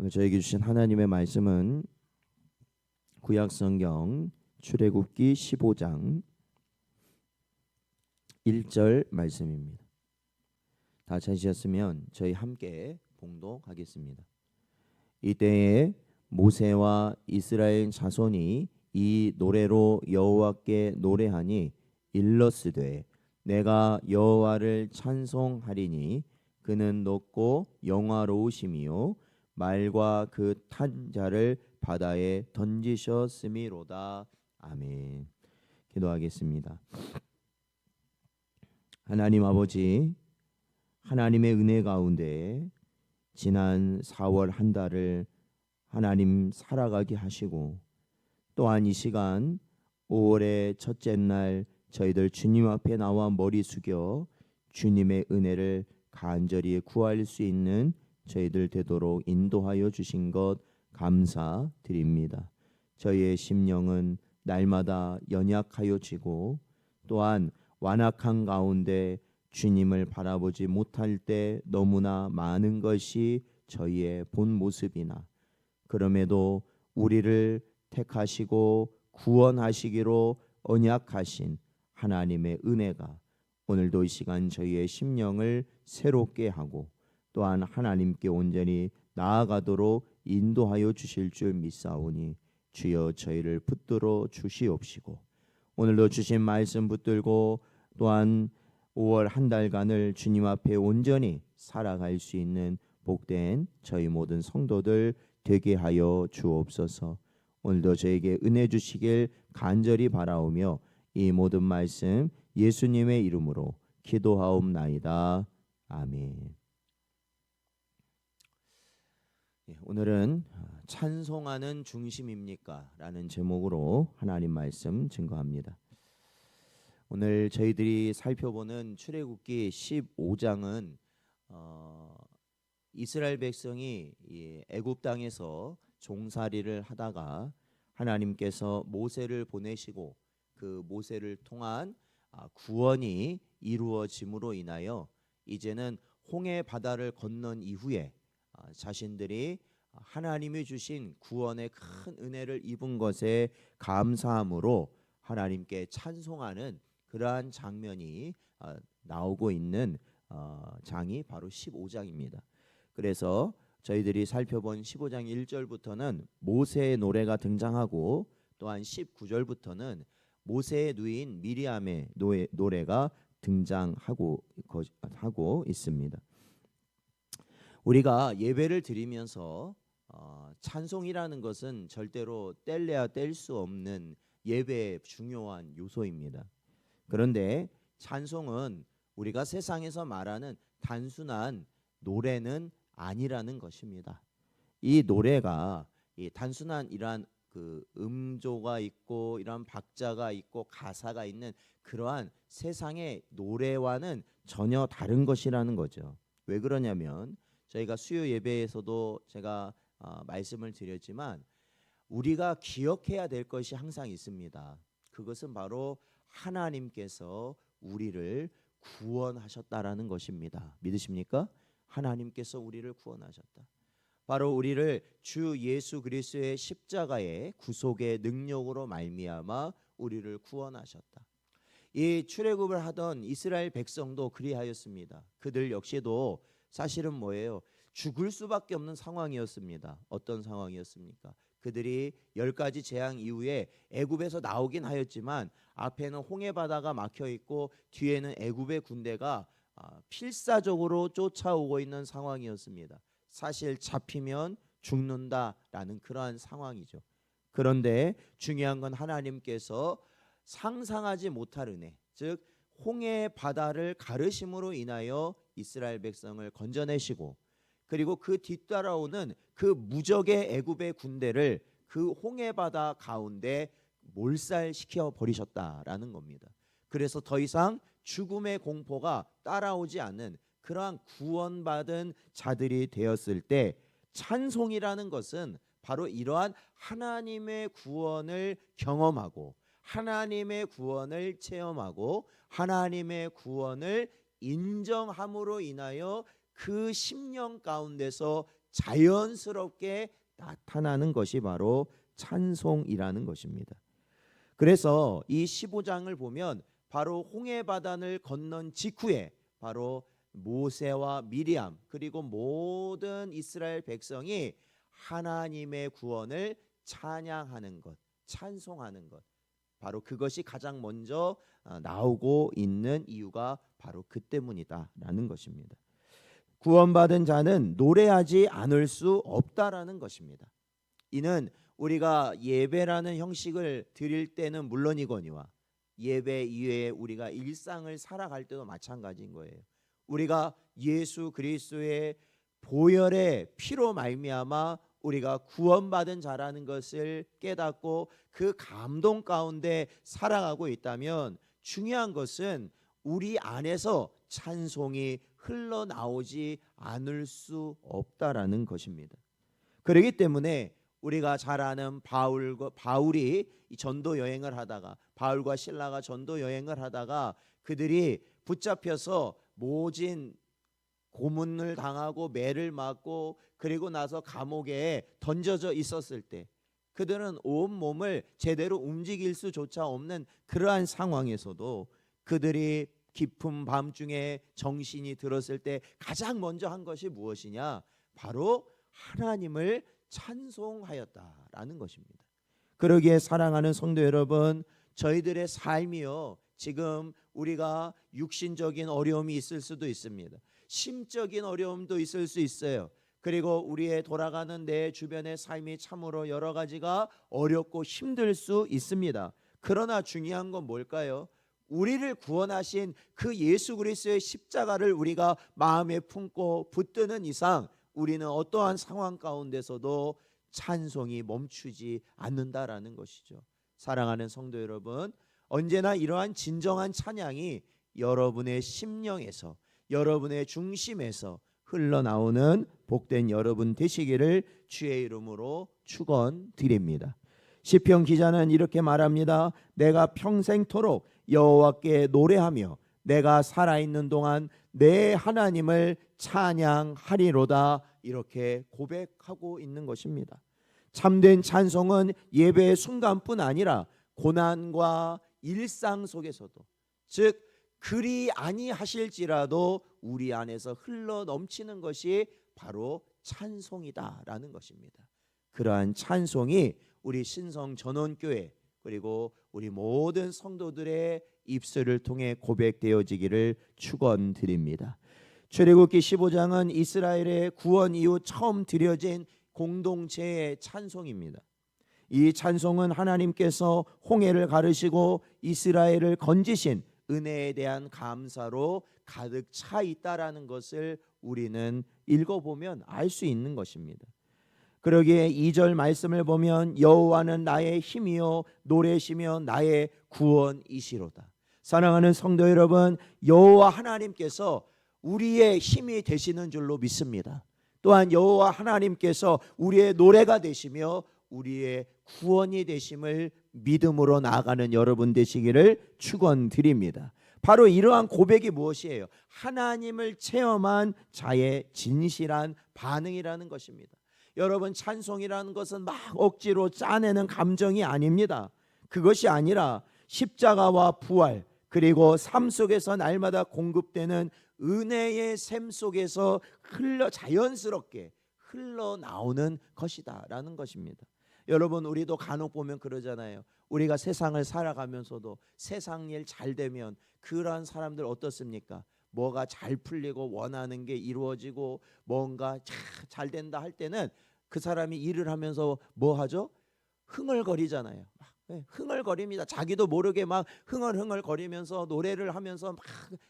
오늘 저에게 주신 하나님의 말씀은 구약성경 출애굽기 15장 1절 말씀입니다. 다 찾으셨으면 저희 함께 봉독하겠습니다. 이때에 모세와 이스라엘 자손이 이 노래로 여호와께 노래하니 일러스되 내가 여호와를 찬송하리니 그는 높고 영화로우심이요 말과 그 탄 자를 바다에 던지셨음이로다. 아멘. 기도하겠습니다. 하나님 아버지, 하나님의 은혜 가운데 지난 4월 한 달을 하나님 살아가게 하시고, 또한 이 시간 5월의 첫째 날 저희들 주님 앞에 나와 머리 숙여 주님의 은혜를 간절히 구할 수 있는 저희들 되도록 인도하여 주신 것 감사드립니다. 저희의 심령은 날마다 연약하여지고, 또한 완악한 가운데 주님을 바라보지 못할 때 너무나 많은 것이 저희의 본 모습이나, 그럼에도 우리를 택하시고 구원하시기로 언약하신 하나님의 은혜가 오늘도 이 시간 저희의 심령을 새롭게 하고, 또한 하나님께 온전히 나아가도록 인도하여 주실 줄 믿사오니 주여 저희를 붙들어 주시옵시고, 오늘도 주신 말씀 붙들고 또한 5월 한 달간을 주님 앞에 온전히 살아갈 수 있는 복된 저희 모든 성도들 되게 하여 주옵소서. 오늘도 저에게 은혜 주시길 간절히 바라오며 이 모든 말씀 예수님의 이름으로 기도하옵나이다. 아멘. 오늘은 찬송하는 중심입니까? 라는 제목으로 하나님 말씀 증거합니다. 오늘 저희들이 살펴보는 출애굽기 15장은 이스라엘 백성이 애굽 땅에서 종살이를 하다가 하나님께서 모세를 보내시고 그 모세를 통한 구원이 이루어짐으로 인하여 이제는 홍해 바다를 건넌 이후에 자신들이 하나님이 주신 구원의 큰 은혜를 입은 것에 감사함으로 하나님께 찬송하는 그러한 장면이 나오고 있는 장이 바로 15장입니다. 그래서 저희들이 살펴본 15장 1절부터는 모세의 노래가 등장하고, 또한 19절부터는 모세의 누인 미리암의 노래가 등장하고 있습니다. 우리가 예배를 드리면서 찬송이라는 것은 절대로 뗄래야 뗄 수 없는 예배의 중요한 요소입니다. 그런데 찬송은 우리가 세상에서 말하는 단순한 노래는 아니라는 것입니다. 이 노래가 단순한 이러한 그 음조가 있고 이러한 박자가 있고 가사가 있는 그러한 세상의 노래와는 전혀 다른 것이라는 거죠. 왜 그러냐면 저희가 수요 예배에서도 제가 말씀을 드렸지만 우리가 기억해야 될 것이 항상 있습니다. 그것은 바로 하나님께서 우리를 구원하셨다라는 것입니다. 믿으십니까? 하나님께서 우리를 구원하셨다. 바로 우리를 주 예수 그리스도의 십자가의 구속의 능력으로 말미암아 우리를 구원하셨다. 이 출애굽을 하던 이스라엘 백성도 그리하였습니다. 그들 역시도 사실은 뭐예요? 죽을 수밖에 없는 상황이었습니다. 어떤 상황이었습니까? 그들이 10가지 재앙 이후에 애굽에서 나오긴 하였지만 앞에는 홍해 바다가 막혀 있고 뒤에는 애굽의 군대가 필사적으로 쫓아오고 있는 상황이었습니다. 사실 잡히면 죽는다라는 그러한 상황이죠. 그런데 중요한 건 하나님께서 상상하지 못할 은혜, 즉 홍해 바다를 가르심으로 인하여 이스라엘 백성을 건져내시고, 그리고 그 뒤따라오는 그 무적의 애굽의 군대를 그 홍해 바다 가운데 몰살시켜 버리셨다라는 겁니다. 그래서 더 이상 죽음의 공포가 따라오지 않는 그러한 구원받은 자들이 되었을 때, 찬송이라는 것은 바로 이러한 하나님의 구원을 경험하고 하나님의 구원을 체험하고 하나님의 구원을 인정함으로 인하여 그 심령 가운데서 자연스럽게 나타나는 것이 바로 찬송이라는 것입니다. 그래서 이 15장을 보면 바로 홍해바다를 건넌 직후에 바로 모세와 미리암 그리고 모든 이스라엘 백성이 하나님의 구원을 찬양하는 것, 찬송하는 것, 바로 그것이 가장 먼저 나오고 있는 이유가 바로 그 때문이다라는 것입니다. 구원받은 자는 노래하지 않을 수 없다라는 것입니다. 이는 우리가 예배라는 형식을 드릴 때는 물론이거니와 예배 이외에 우리가 일상을 살아갈 때도 마찬가지인 거예요. 우리가 예수 그리스도의 보혈의 피로 말미암아 우리가 구원받은 자라는 것을 깨닫고 그 감동 가운데 살아가고 있다면 중요한 것은 우리 안에서 찬송이 흘러나오지 않을 수 없다라는 것입니다. 그렇기 때문에 우리가 잘 아는 바울이 전도 여행을 하다가 바울과 실라가 전도 여행을 하다가 그들이 붙잡혀서 모진 고문을 당하고 매를 맞고 그리고 나서 감옥에 던져져 있었을 때 그들은 온 몸을 제대로 움직일 수조차 없는 그러한 상황에서도 그들이 깊은 밤중에 정신이 들었을 때 가장 먼저 한 것이 무엇이냐? 바로 하나님을 찬송하였다라는 것입니다. 그러기에 사랑하는 성도 여러분, 저희들의 삶이요, 지금 우리가 육신적인 어려움이 있을 수도 있습니다. 심적인 어려움도 있을 수 있어요. 그리고 우리의 돌아가는 내 주변의 삶이 참으로 여러 가지가 어렵고 힘들 수 있습니다. 그러나 중요한 건 뭘까요? 우리를 구원하신 그 예수 그리스도의 십자가를 우리가 마음에 품고 붙드는 이상 우리는 어떠한 상황 가운데서도 찬송이 멈추지 않는다라는 것이죠. 사랑하는 성도 여러분, 언제나 이러한 진정한 찬양이 여러분의 심령에서 여러분의 중심에서 흘러나오는 복된 여러분 되시기를 주의 이름으로 축원드립니다. 시편 기자는 이렇게 말합니다. 내가 평생토록 여호와께 노래하며 내가 살아있는 동안 내 하나님을 찬양하리로다, 이렇게 고백하고 있는 것입니다. 참된 찬송은 예배의 순간뿐 아니라 고난과 일상 속에서도, 즉 그리 아니하실지라도 우리 안에서 흘러 넘치는 것이 바로 찬송이다라는 것입니다. 그러한 찬송이 우리 신성 전원교회 그리고 우리 모든 성도들의 입술을 통해 고백되어지기를 축원드립니다. 출애굽기 15장은 이스라엘의 구원 이후 처음 드려진 공동체의 찬송입니다. 이 찬송은 하나님께서 홍해를 가르시고 이스라엘을 건지신 은혜에 대한 감사로 가득 차 있다라는 것을 우리는 읽어보면 알 수 있는 것입니다. 그러기에 2절 말씀을 보면 여호와는 나의 힘이요 노래시며 나의 구원이시로다. 사랑하는 성도 여러분, 여호와 하나님께서 우리의 힘이 되시는 줄로 믿습니다. 또한 여호와 하나님께서 우리의 노래가 되시며 우리의 구원이 되심을 믿음으로 나아가는 여러분 되시기를 축원드립니다. 바로 이러한 고백이 무엇이에요? 하나님을 체험한 자의 진실한 반응이라는 것입니다. 여러분, 찬송이라는 것은 막 억지로 짜내는 감정이 아닙니다. 그것이 아니라 십자가와 부활 그리고 삶 속에서 날마다 공급되는 은혜의 샘 속에서 자연스럽게 흘러나오는 것이다라는 것입니다. 여러분, 우리도 간혹 보면 그러잖아요. 우리가 세상을 살아가면서도 세상 일 잘 되면 그러한 사람들 어떻습니까? 뭐가 잘 풀리고 원하는 게 이루어지고 뭔가 잘 된다 할 때는 그 사람이 일을 하면서 뭐 하죠? 흥얼거리잖아요. 흥얼거립니다. 자기도 모르게 막 흥얼거리면서 노래를 하면서 막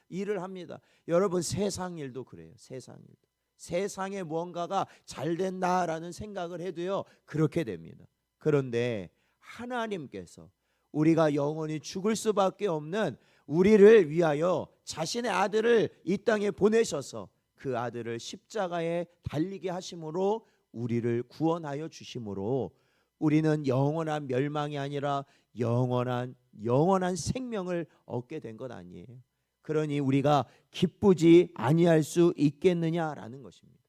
일을 합니다. 여러분, 세상 일도 그래요. 세상 일도. 세상에 무언가가 잘 된다라는 생각을 해도요, 그렇게 됩니다. 그런데 하나님께서 우리가 영원히 죽을 수밖에 없는 우리를 위하여 자신의 아들을 이 땅에 보내셔서 그 아들을 십자가에 달리게 하심으로 우리를 구원하여 주심으로 우리는 영원한 멸망이 아니라 영원한 생명을 얻게 된 것 아니에요. 그러니 우리가 기쁘지 아니할 수 있겠느냐라는 것입니다.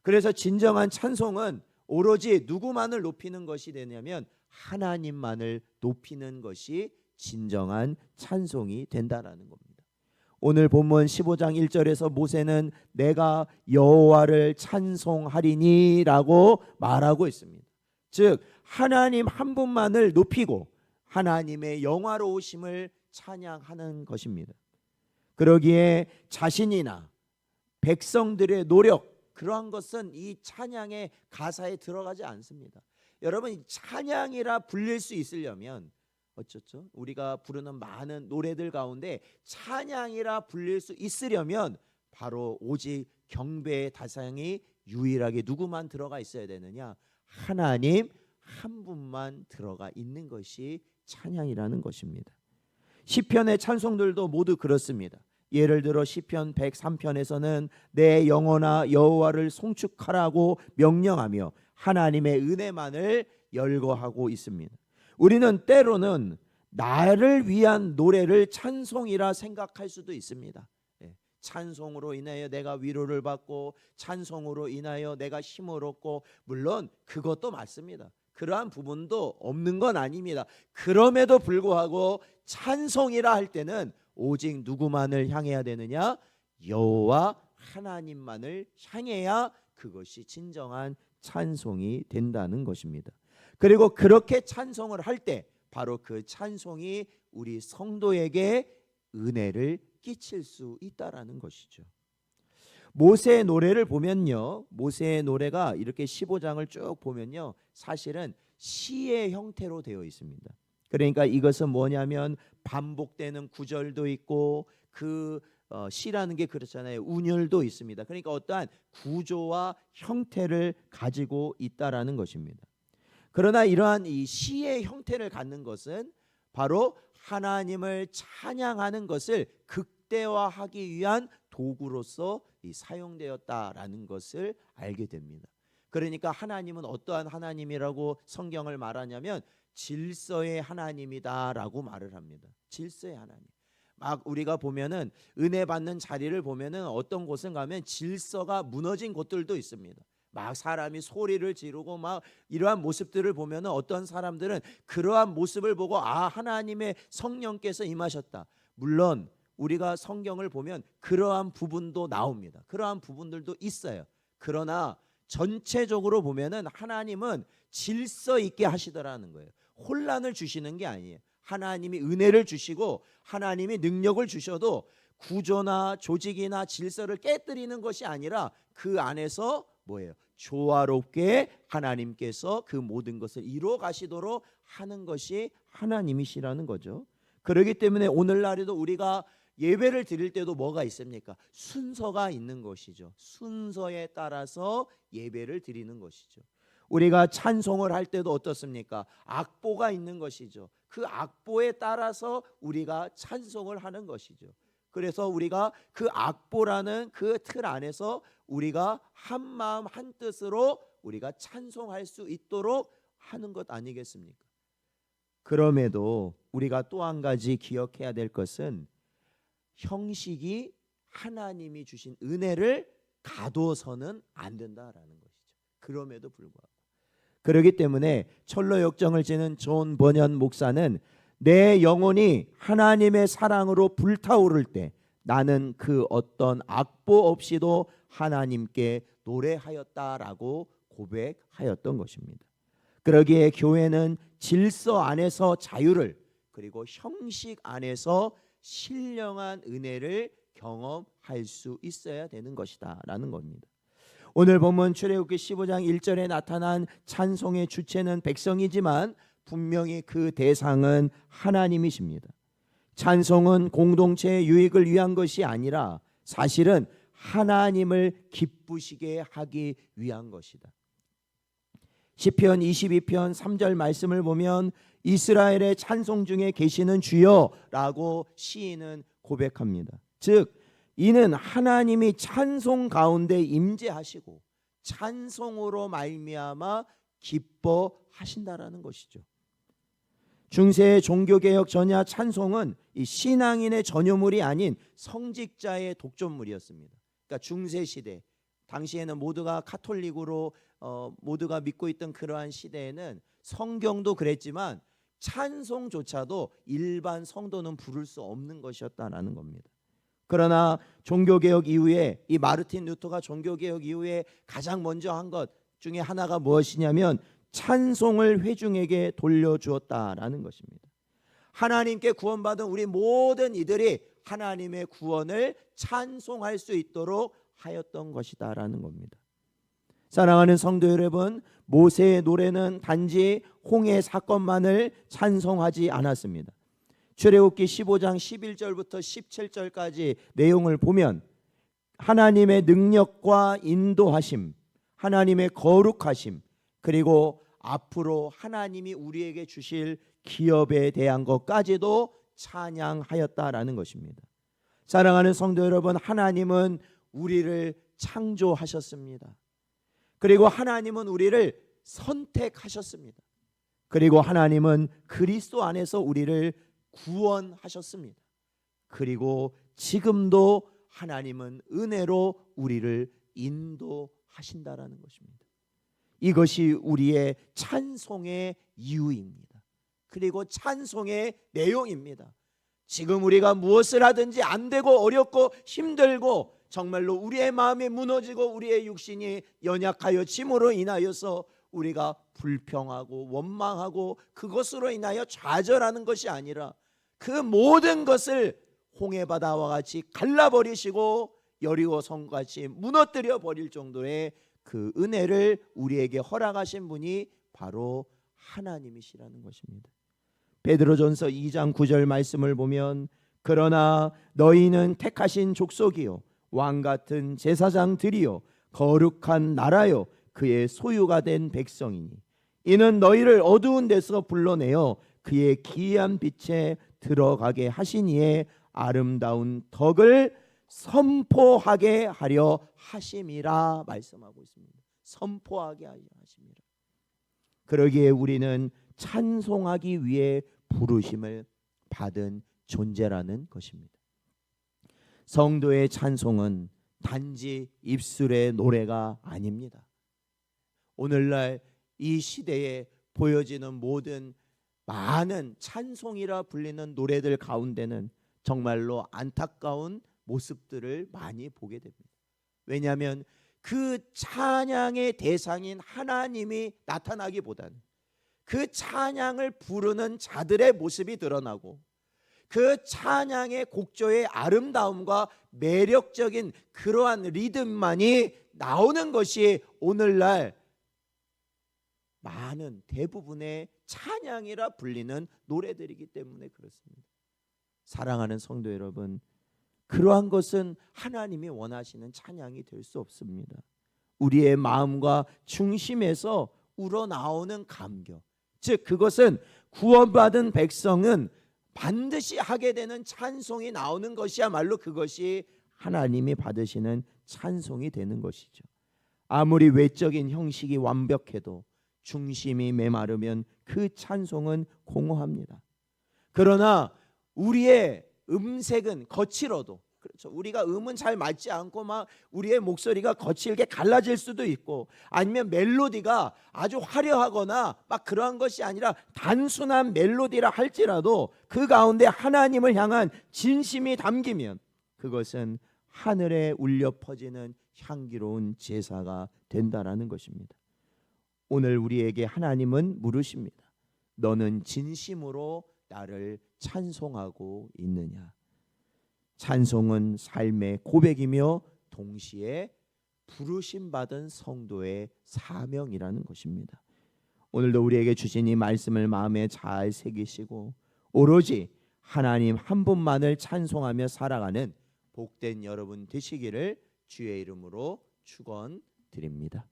그래서 진정한 찬송은 오로지 누구만을 높이는 것이 되냐면 하나님만을 높이는 것이 진정한 찬송이 된다라는 겁니다. 오늘 본문 15장 1절에서 모세는 내가 여호와를 찬송하리니 라고 말하고 있습니다. 즉 하나님 한 분만을 높이고 하나님의 영화로우심을 찬양하는 것입니다. 그러기에 자신이나 백성들의 노력, 그러한 것은 이 찬양의 가사에 들어가지 않습니다. 여러분, 찬양이라 불릴 수 있으려면 어쩌죠? 우리가 부르는 많은 노래들 가운데 찬양이라 불릴 수 있으려면 바로 오직 경배의 대상이 유일하게 누구만 들어가 있어야 되느냐? 하나님 한 분만 들어가 있는 것이 찬양이라는 것입니다. 시편의 찬송들도 모두 그렇습니다. 예를 들어 시편 103편에서는 내 영혼아 여호와를 송축하라고 명령하며 하나님의 은혜만을 열거하고 있습니다. 우리는 때로는 나를 위한 노래를 찬송이라 생각할 수도 있습니다. 찬송으로 인하여 내가 위로를 받고 찬송으로 인하여 내가 힘을 얻고, 물론 그것도 맞습니다. 그러한 부분도 없는 건 아닙니다. 그럼에도 불구하고 찬송이라 할 때는 오직 누구만을 향해야 되느냐? 여호와 하나님만을 향해야 그것이 진정한 찬송이 된다는 것입니다. 그리고 그렇게 찬송을 할 때 바로 그 찬송이 우리 성도에게 은혜를 끼칠 수 있다라는 것이죠. 모세의 노래를 보면요, 모세의 노래가 이렇게 15장을 쭉 보면요, 사실은 시의 형태로 되어 있습니다. 그러니까 이것은 뭐냐면 반복되는 구절도 있고 그 시라는 게 그렇잖아요. 운율도 있습니다. 그러니까 어떠한 구조와 형태를 가지고 있다라는 것입니다. 그러나 이러한 이 시의 형태를 갖는 것은 바로 하나님을 찬양하는 것을 극대화하기 위한 도구로서 사용되었다라는 것을 알게 됩니다. 그러니까 하나님은 어떠한 하나님이라고 성경을 말하냐면 질서의 하나님이다라고 말을 합니다. 질서의 하나님. 막 우리가 보면은 은혜 받는 자리를 보면은 어떤 곳은 가면 질서가 무너진 곳들도 있습니다. 막 사람이 소리를 지르고 막 이러한 모습들을 보면은 어떤 사람들은 그러한 모습을 보고 아, 하나님의 성령께서 임하셨다. 물론 우리가 성경을 보면 그러한 부분도 나옵니다. 그러한 부분들도 있어요. 그러나 전체적으로 보면은 하나님은 질서 있게 하시더라는 거예요. 혼란을 주시는 게 아니에요. 하나님이 은혜를 주시고 하나님이 능력을 주셔도 구조나 조직이나 질서를 깨뜨리는 것이 아니라 그 안에서 뭐예요? 조화롭게 하나님께서 그 모든 것을 이루어 가시도록 하는 것이 하나님이시라는 거죠. 그렇기 때문에 오늘날에도 우리가 예배를 드릴 때도 뭐가 있습니까? 순서가 있는 것이죠. 순서에 따라서 예배를 드리는 것이죠. 우리가 찬송을 할 때도 어떻습니까? 악보가 있는 것이죠. 그 악보에 따라서 우리가 찬송을 하는 것이죠. 그래서 우리가 그 악보라는 그 틀 안에서 우리가 한 마음 한 뜻으로 우리가 찬송할 수 있도록 하는 것 아니겠습니까? 그럼에도 우리가 또 한 가지 기억해야 될 것은 형식이 하나님이 주신 은혜를 가둬서는 안 된다라는 것이죠. 그럼에도 불구하고. 그렇기 때문에 철로 역정을 지는 존 버년 목사는 내 영혼이 하나님의 사랑으로 불타오를 때 나는 그 어떤 악보 없이도 하나님께 노래하였다라고 고백하였던 것입니다. 그러기에 교회는 질서 안에서 자유를, 그리고 형식 안에서 신령한 은혜를 경험할 수 있어야 되는 것이다 라는 겁니다. 오늘 본문 출애굽기 15장 1절에 나타난 찬송의 주체는 백성이지만 분명히 그 대상은 하나님이십니다. 찬송은 공동체의 유익을 위한 것이 아니라 사실은 하나님을 기쁘시게 하기 위한 것이다. 시편 22편 3절 말씀을 보면 이스라엘의 찬송 중에 계시는 주여라고 시인은 고백합니다. 즉 이는 하나님이 찬송 가운데 임재하시고 찬송으로 말미암아 기뻐하신다라는 것이죠. 중세의 종교개혁 전야 찬송은 이 신앙인의 전유물이 아닌 성직자의 독점물이었습니다. 그러니까 중세 시대 당시에는 모두가 카톨릭으로 모두가 믿고 있던 그러한 시대에는 성경도 그랬지만 찬송조차도 일반 성도는 부를 수 없는 것이었다라는 겁니다. 그러나 종교개혁 이후에 이 마르틴 루터가 종교개혁 이후에 가장 먼저 한 것 중에 하나가 무엇이냐면 찬송을 회중에게 돌려주었다라는 것입니다. 하나님께 구원받은 우리 모든 이들이 하나님의 구원을 찬송할 수 있도록 하였던 것이다라는 겁니다. 사랑하는 성도 여러분, 모세의 노래는 단지 홍해 사건만을 찬송하지 않았습니다. 출애굽기 15장 11절부터 17절까지 내용을 보면 하나님의 능력과 인도하심, 하나님의 거룩하심, 그리고 앞으로 하나님이 우리에게 주실 기업에 대한 것까지도 찬양하였다라는 것입니다. 사랑하는 성도 여러분, 하나님은 우리를 창조하셨습니다. 그리고 하나님은 우리를 선택하셨습니다. 그리고 하나님은 그리스도 안에서 우리를 구원하셨습니다. 그리고 지금도 하나님은 은혜로 우리를 인도하신다라는 것입니다. 이것이 우리의 찬송의 이유입니다. 그리고 찬송의 내용입니다. 지금 우리가 무엇을 하든지 안 되고 어렵고 힘들고 정말로 우리의 마음이 무너지고 우리의 육신이 연약하여 짐으로 인하여서 우리가 불평하고 원망하고 그것으로 인하여 좌절하는 것이 아니라 그 모든 것을 홍해바다와 같이 갈라버리시고 여리고성같이 무너뜨려 버릴 정도의 그 은혜를 우리에게 허락하신 분이 바로 하나님이시라는 것입니다. 베드로전서 2장 9절 말씀을 보면 그러나 너희는 택하신 족속이요 왕같은 제사장들이요 거룩한 나라요 그의 소유가 된 백성이니 이는 너희를 어두운 데서 불러내어 그의 기이한 빛에 들어가게 하시니에 아름다운 덕을 선포하게 하려 하심이라 말씀하고 있습니다. 선포하게 하려 하심이라. 그러기에 우리는 찬송하기 위해 부르심을 받은 존재라는 것입니다. 성도의 찬송은 단지 입술의 노래가 아닙니다. 오늘날 이 시대에 보여지는 모든 많은 찬송이라 불리는 노래들 가운데는 정말로 안타까운 모습들을 많이 보게 됩니다. 왜냐하면 그 찬양의 대상인 하나님이 나타나기보다는 그 찬양을 부르는 자들의 모습이 드러나고 그 찬양의 곡조의 아름다움과 매력적인 그러한 리듬만이 나오는 것이 오늘날 많은 대부분의 찬양이라 불리는 노래들이기 때문에 그렇습니다. 사랑하는 성도 여러분, 그러한 것은 하나님이 원하시는 찬양이 될 수 없습니다. 우리의 마음과 중심에서 우러나오는 감격, 즉 그것은 구원받은 백성은 반드시 하게 되는 찬송이 나오는 것이야말로 그것이 하나님이 받으시는 찬송이 되는 것이죠. 아무리 외적인 형식이 완벽해도 중심이 메마르면 그 찬송은 공허합니다. 그러나 우리의 음색은 거칠어도, 그렇죠, 우리가 음은 잘 맞지 않고 막 우리의 목소리가 거칠게 갈라질 수도 있고 아니면 멜로디가 아주 화려하거나 막 그러한 것이 아니라 단순한 멜로디라 할지라도 그 가운데 하나님을 향한 진심이 담기면 그것은 하늘에 울려 퍼지는 향기로운 제사가 된다라는 것입니다. 오늘 우리에게 하나님은 물으십니다. 너는 진심으로 나를 찬송하고 있느냐? 찬송은 삶의 고백이며 동시에 부르심 받은 성도의 사명이라는 것입니다. 오늘도 우리에게 주신 이 말씀을 마음에 잘 새기시고 오로지 하나님 한 분만을 찬송하며 살아가는 복된 여러분 되시기를 주의 이름으로 축원드립니다.